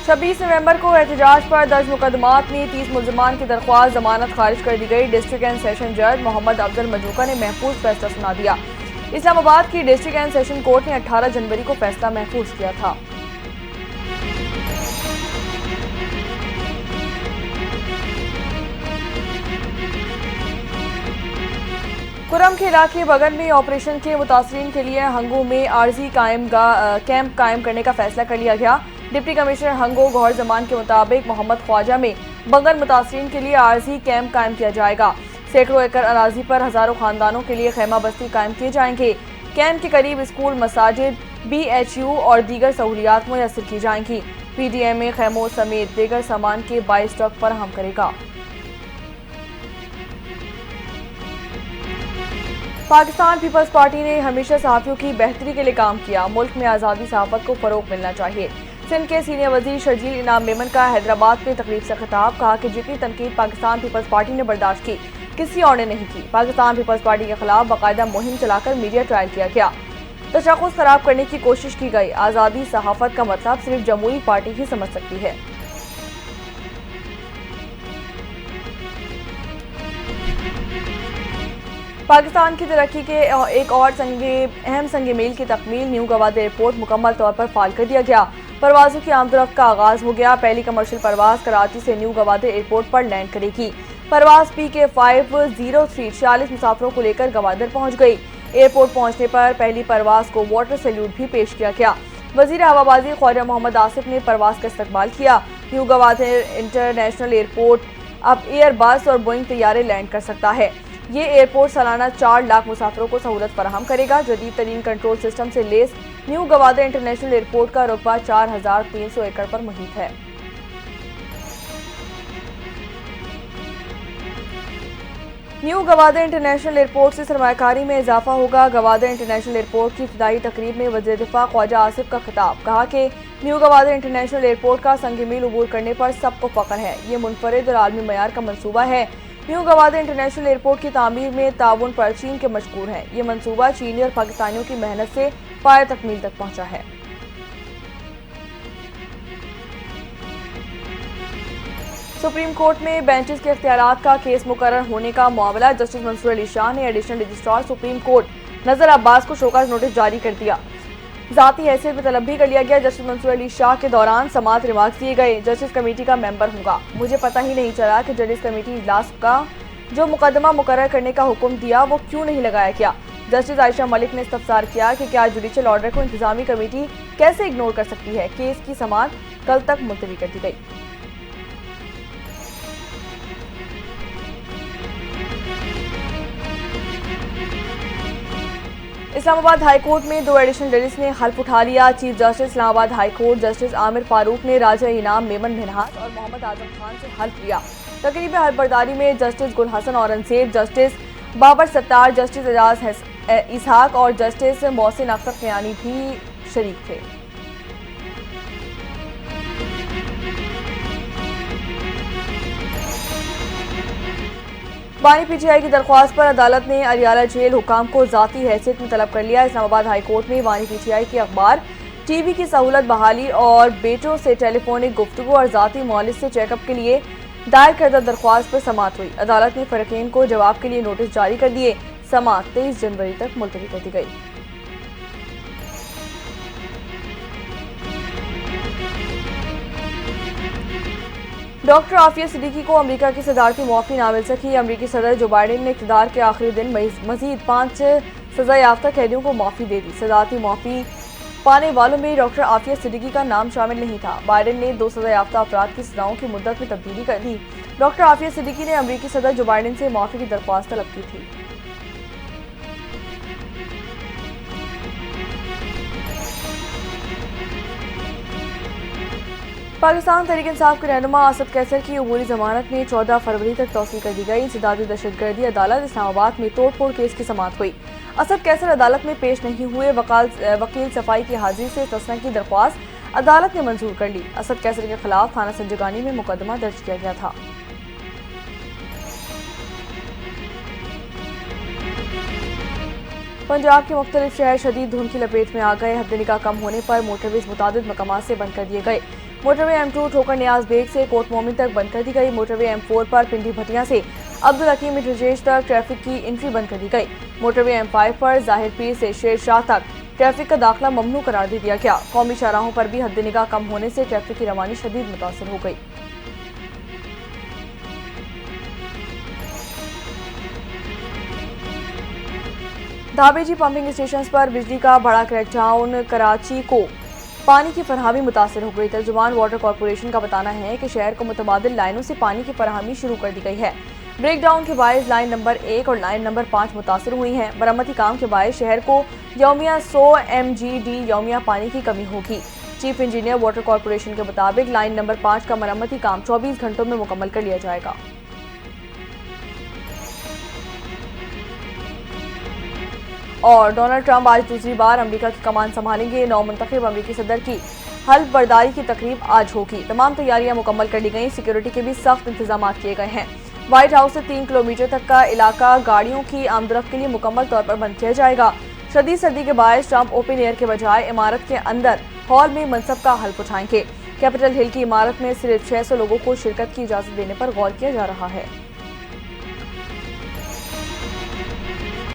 26 नवंबर को एहतजाज पर दर्ज मुकदमात में 30 मुलजमान की दरख्वास्त जमानत खारिज कर दी गई। डिस्ट्रिक्ट एंड सेशन जज मोहम्मद अफजल मजूका ने महफूज फैसला सुना दिया। इस्लामाबाद की डिस्ट्रिक्ट एंड सेशन कोर्ट ने 18 जनवरी को फैसला महफूज किया था। कुरम के इलाके बगन में ऑपरेशन के मुतासरीन के लिए हंगो में आर्जी कैंप कायम करने का फैसला कर लिया गया। डिप्टी कमिश्नर हंगो गौहर जमान के मुताबिक मोहम्मद ख्वाजा में बगन मुतासरीन के लिए आर्जी कैंप कायम किया जाएगा। सैकड़ों एकड़ अराजी पर हजारों खानदानों के लिए खैमा बस्ती कायम किए जाएंगे। कैंप के करीब स्कूल, मसाजिद, BHU और दीगर सहूलियात मुयस्सर की जाएंगी। PDMA खैमों समेत दीगर सामान के 22 ट्रक फराहम करेगा। पाकिस्तान पीपल्स पार्टी ने हमेशा सहाफ़ियों की बेहतरी के लिए काम किया। मुल्क में आज़ादी सहाफ़त को फ़रोग़ मिलना चाहिए। सिंध के सीनियर वज़ीर शर्जील इनाम मेमन का हैदराबाद में तकरीब से खिताब। कहा कि जितनी तनकीद पाकिस्तान पीपल्स पार्टी ने बर्दाश्त की, किसी और ने नहीं की। पाकिस्तान पीपल्स पार्टी के खिलाफ बाकायदा मुहिम चलाकर मीडिया ट्रायल किया गया। तशख़्ख़ुस खराब करने की कोशिश की गई। आज़ादी सहाफ़त का मतलब सिर्फ जमहूरी पार्टी ही समझ सकती है। पाकिस्तान की तरक्की के एक और अहम संग मील की तकमील न्यू गवादर एयरपोर्ट मुकम्मल तौर पर फाल कर दिया गया। परवाज़ों की आमदरफ्त का आगाज़ हो गया। पहली कमर्शियल परवाज़ कराची से न्यू गवादर एयरपोर्ट पर लैंड करेगी। परवाज़ PK503 46 मुसाफिरों को लेकर गवादर पहुंच गई। एयरपोर्ट पहुंचने पर पहली परवाज़ को वाटर सैल्यूट भी पेश किया गया। वज़ीर हवाबाजी ख्वाजा मोहम्मद आसिफ ने परवाज़ का इस्तकबाल किया। न्यू गवादर इंटरनेशनल एयरपोर्ट अब एयर बस और बोइंग तैयारे लैंड कर सकता है। ये एयरपोर्ट सालाना 4 लाख मुसाफिरों को सहूलत फराहम करेगा। जदीद तरीन कंट्रोल सिस्टम से less new Gwadar international airport का रुकबा 4300 एकड़ पर मुहित है। न्यू गवादर इंटरनेशनल एयरपोर्ट से सरमायाकारी में इजाफा होगा। गवादर इंटरनेशनल एयरपोर्ट की इब्तिदाई तकरीब में वज़ीर दिफा ख्वाजा आसिफ का खिताब। कहा कि न्यू गवादर इंटरनेशनल एयरपोर्ट का संग मील अबूर करने पर सबको फख्र है। ये मुनफरिद और आलमी मयार का मनसूबा है। न्यू गवादर इंटरनेशनल एयरपोर्ट की तामीर में ताउन पर चीन के मशकूर हैं। ये मनसूबा चीनी और पाकिस्तानियों की मेहनत से पाए तकमील तक पहुंचा है। सुप्रीम कोर्ट में बेंचेस के इख्तियारात का केस मुकर्रर होने का मामला। जस्टिस मंसूर अली शाह ने एडिशनल रजिस्ट्रार सुप्रीम कोर्ट नजर अब्बास को शोकाज नोटिस जारी कर दिया। ज़ाती हैसियत में तलब भी कर लिया गया। जस्टिस मंसूर अली शाह के दौरान समाअत रिमार्क्स दिए गए। जस्टिस कमेटी का मेंबर हूँगा, मुझे पता ही नहीं चला कि जस्टिस कमेटी इजलास का जो मुकदमा मुकर्रर करने का हुक्म दिया वो क्यों नहीं लगाया गया। जस्टिस आयशा मलिक ने इस्तफसार किया कि क्या जुडिशल ऑर्डर को इंतजामी कमेटी कैसे इग्नोर कर सकती है। केस की समाअत कल तक मुलतवी कर दी गई। इस्लामाबाद हाई कोर्ट में 2 एडिशनल जजेस ने हल्फ उठा लिया। Chief justice Islamabad high court justice Aamir Farooq ने राजा इनाम मेमन मिन्हास और मोहम्मद आजम खान से हल्फ लिया। तकरीब हल्फ बर्दारी में जस्टिस गुल हसन औरंगजेब, जस्टिस बाबर सत्तार, जस्टिस एजाज इसहाक और जस्टिस मोहसिन अख्तर क़यानी भी शरीक थे। बानी PTI की दरख्वास्त पर अदालत ने अरियाला जेल हुकाम को ज़ाती हैसियत में तलब कर लिया। इस्लामाबाद हाई कोर्ट में बानी PTI की अखबार TV की सहूलत बहाली और बेटों से टेलीफोनिक गुफ्तगू और ज़ाती मौलिद से चेकअप के लिए दायर करदा दरख्वास्त पर समाअत हुई। अदालत ने फरीक़ैन को जवाब के लिए नोटिस जारी कर दिए। समाअत 23 जनवरी तक मुलतवी कर दी गई। डॉक्टर आफिया सिद्दीकी को अमेरिका की सदारती मुआफ़ी ना मिल सकी। अमेरिकी सदर जो बाइडेन ने इक़्तिदार के आखिरी दिन मजीद 5 सज़ा याफ्ता कैदियों को माफ़ी दे दी। सदारती मुआफ़ी पाने वालों में डॉक्टर आफिया सिद्दीकी का नाम शामिल नहीं था। बाइडेन ने 2 सज़ा याफ्ता अफराद की सजाओं की मुद्दत में तब्दीली कर दी। डॉक्टर आफिया सिद्दीकी ने अमेरिकी सदर जो बाइडेन से माफ़ी की दरख्वास्त तलब की थी। पाकिस्तान तहरीक-ए-इंसाफ के रहनुमा असद कैसर की अबूरी जमानत में 14 फरवरी तक तौसील कर दी गई। इंसदादी दहशतगर्दी अदालत इस्लामाबाद में तोड़-फोड़ केस की समाअत हुई। असद कैसर अदालत में पेश नहीं हुए। वकील सफाई की हाजिरी से तस्ना की दरख्वास्त अदालत ने मंजूर कर ली। असद कैसर के खिलाफ थाना संजगानी में मुकदमा दर्ज किया गया था। पंजाब के मुख्तलिफ शहर शदीद धुंध की लपेट में आ गए। हद निगाह कम होने पर मोटरवेज मुतादिद मकामात से बंद कर दिए गए। मोटरवे M2 ठोकर न्याज बेग से कोट मोमिन तक बंद कर दी गई। मोटरवे M4 पर पिंडी भटिया से अब्दुल हकीम इंटरचेंज तक ट्रैफिक की एंट्री बंद कर दी गई। मोटरवे M5 पर जाहिर पीर से शेर शाह तक ट्रैफिक का दाखिला ममनू करार दे दिया गया। कौमी शाहराहों पर भी हद निगाह कम होने से ट्रैफिक की रवानी शदीद मुतासर हो गई। धाबेजी पंपिंग स्टेशन पर बिजली का बड़ा क्रैकडाउन, कराची को पानी की फरहमी मुतासर हो गई। तर्जुमान वाटर कॉरपोरेशन का बताना है कि शहर को मुतबादिल लाइनों से पानी की फरहमी शुरू कर दी गई है। ब्रेकडाउन के बायस लाइन नंबर 1 और लाइन नंबर 5 मुतासर हुई हैं। मरम्मती काम के बायस शहर को यौमिया 100 MGD यौमिया पानी की कमी होगी। चीफ इंजीनियर वाटर कॉरपोरेशन के मुताबिक लाइन नंबर 5 का मरम्मती काम 24 घंटों में मुकम्मल कर लिया जाएगा। और डोनाल्ड ट्रंप आज दूसरी बार अमेरिका की कमान संभालेंगे। नौमुंतखब अमेरिकी सदर की हल्फ बर्दारी की तकरीब आज होगी। तमाम तैयारियां मुकम्मल कर ली गई। सिक्योरिटी के भी सख्त इंतजाम किए गए हैं। व्हाइट हाउस से 3 किलोमीटर तक का इलाका गाड़ियों की आमदरफ्त के लिए मुकम्मल तौर पर बंद किया जाएगा। शदीद सर्दी के बायस ट्रंप ओपन एयर के बजाय इमारत के अंदर हॉल में मनसब का हल्फ उठाएंगे। कैपिटल हिल की इमारत में सिर्फ 600 लोगों को शिरकत की इजाजत देने पर गौर किया जा रहा है।